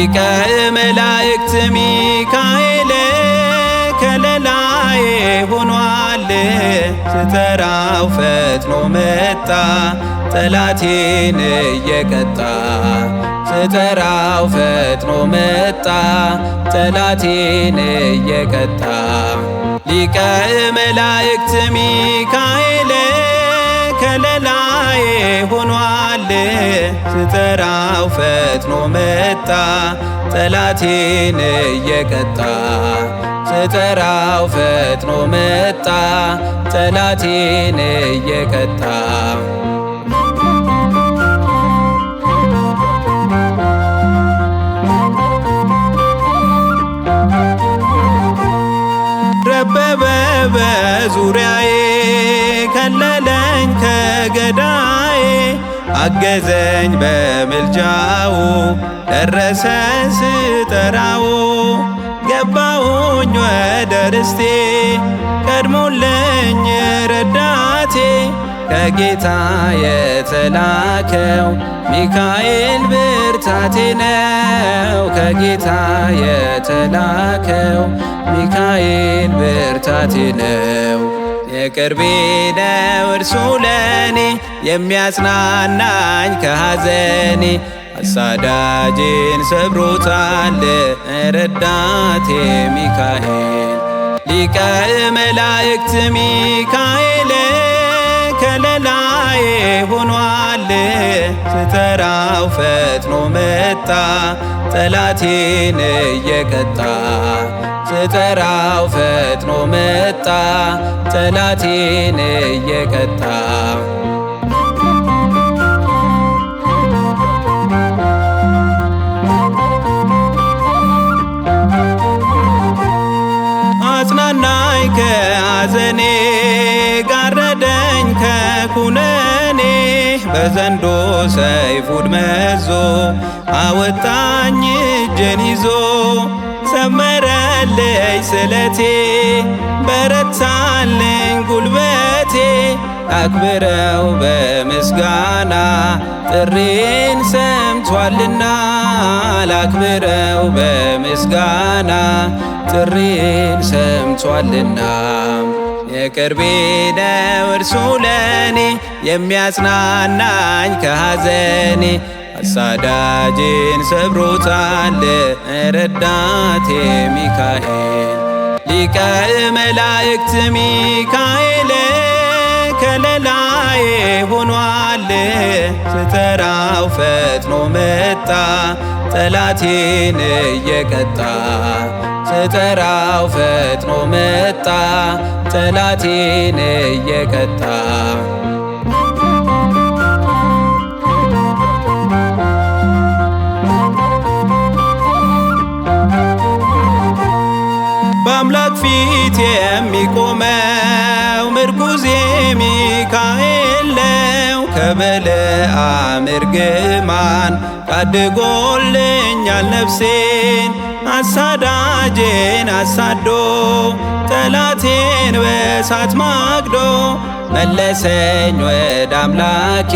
ሊቀ መላእክት ሚካኤል ከለላዬ ሆኗል። ስጠራው ፈጥኖ መጣ ጠላቴን እየቀጣ። ስጠራው ፈጥኖ መጣ ጠላቴን እየቀጣ። ሊቀ መላእክት ሚካኤል ከለላዬ ሆኗል። ስጠራው ፈጥኖ መጣ ጠላቴን እየቀጣ። ስጠራው ፈጥኖ መጣ ጠላቴን እየቀጣ። ረበበ በዙሪያዬ ከለለኝ ከገዳዬ። አገዘኝ በምልጃው ደረሰ ስጠራው። ገባሁኝ ወደ ርስቴ ቀድሞልኝ ረዳቴ። ከጌታ የተላከው ሚካኤል ብርታቴ ነው። ከጌታ የተላከው ሚካኤል ብርታቴ ነው። የቅርቤ ነው እርሱ ለኔ የሚያጽናናኝ ከሐዘኔ። አሳዳጄን ሰብሮታል ረዳቴ ሚካኤል። ሊቀ መላእክት ሚካኤል ከለላዬ ሆኗል። ስጠራው ፈጥኖ መጣ ጠላቴን እየቀጣ። ስጠራው ፈጥኖ መጣ ጠላቴን እየቀጣ። አጽናናኝ ከሐዘኔ ጋረደኝ ከኩነኔ። በዘንዶ ሰይፉን መዞ አወጣኝ እጄን ይዞ። ሰመረልኝ ስለቴ በረታልኝ ጉልበቴ። አክብረው በምስጋና ጥሬን ሰምቷልና። ላክብረው በምስጋና ጥሬን ሰምቷልና። የቅርቤ ነው እርሱ ለኔ የሚያጽናናኝ ከሐዘኔ። አሳዳጄን ሰብሮታል ረዳቴ ሚካኤል። ሊቀ መላእክት ሚካኤል ከለላዬ ሆኗል። ስጠራው ፈጥኖ መጣ ጠላቴን እየቀጣ። ስጠራው ፈጥኖ መጣ ጠላቴን እየቀጣ። በአምላክ ፊት የሚቆመው ምርኩዜ ሚካኤል ነው። ከበለዓም እርግማን ታድጎልኛል ነፍሴን። አሳዳጄን አሳዶ ጠላቴን በሳት ማግዶ። መለሰኝ ወደ አምላኬ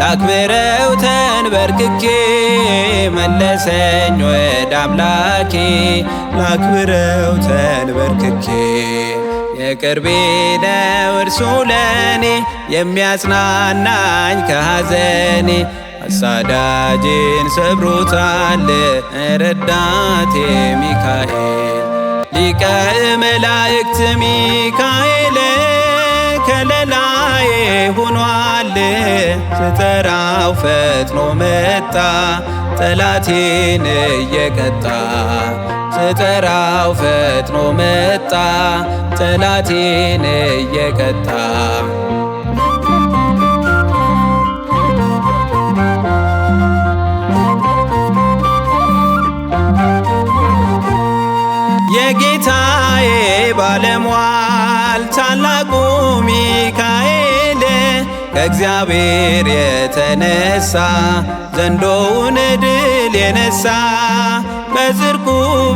ላክብረው ተንበርክኬ። መለሰኝ ወደ አምላኬ ላክብረው ተንበርክኬ። የቅርቤ ነው እርሱ ለኔ የሚያጽናናኝ ከሐዘኔ። አሳዳጄን ሰብሮታል ረዳቴ ሚካኤል። ሊቀ መላእክት ሚካኤል ከለላዬ ሆኗል። ስጠራው ፈጥኖ መጣ ጠላቴን እየቀጣ። ስጠራው ፈጥኖ መጣ ጠላቴን እየቀጣ። የጌታዬ ባለሟል ታላቁ ሚካኤል ከእግዚአብሔር የተነሳ ዘንዶውን ድል የነሳ በጽድቁ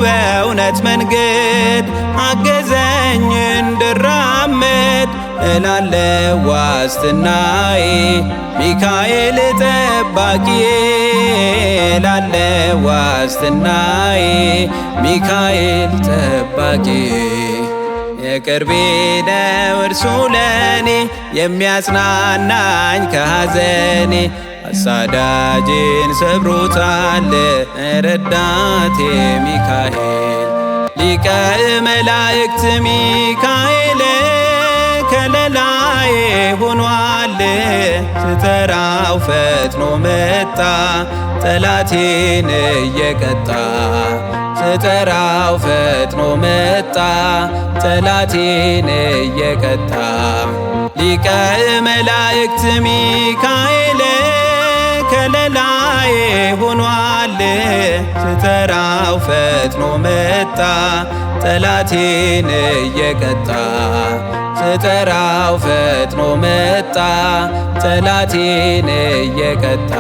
በእውነት መንገድ አገዘኝ እንድራመድ እላለው ዋስትናዬ ሚካኤል ጠባቂዬ እላለው ዋስትናዬ ሚካኤል ጠባቂዬ የቅርቤ ነው እርሱ ለኔ የሚያጽናናኝ ከሐዘኔ አሳዳጄን ሰብሮታል ረዳቴ ሚካኤል ሊቀ መላእክት ሚካኤል ከለላዬ ሆኗል ስጠራው ፈጥኖ መጣ ጠላቴን እየቀጣ ስጠራው ፈጥኖ መጣ ጠላቴን እየቀጣ ሊቀ መላእክት ሚካኤል ከለላዬ ሆኗል ስጠራው ፈጥኖ መጣ ጠላቴን እየቀጣ ስጠራው ፈጥኖ መጣ ጠላቴን እየቀጣ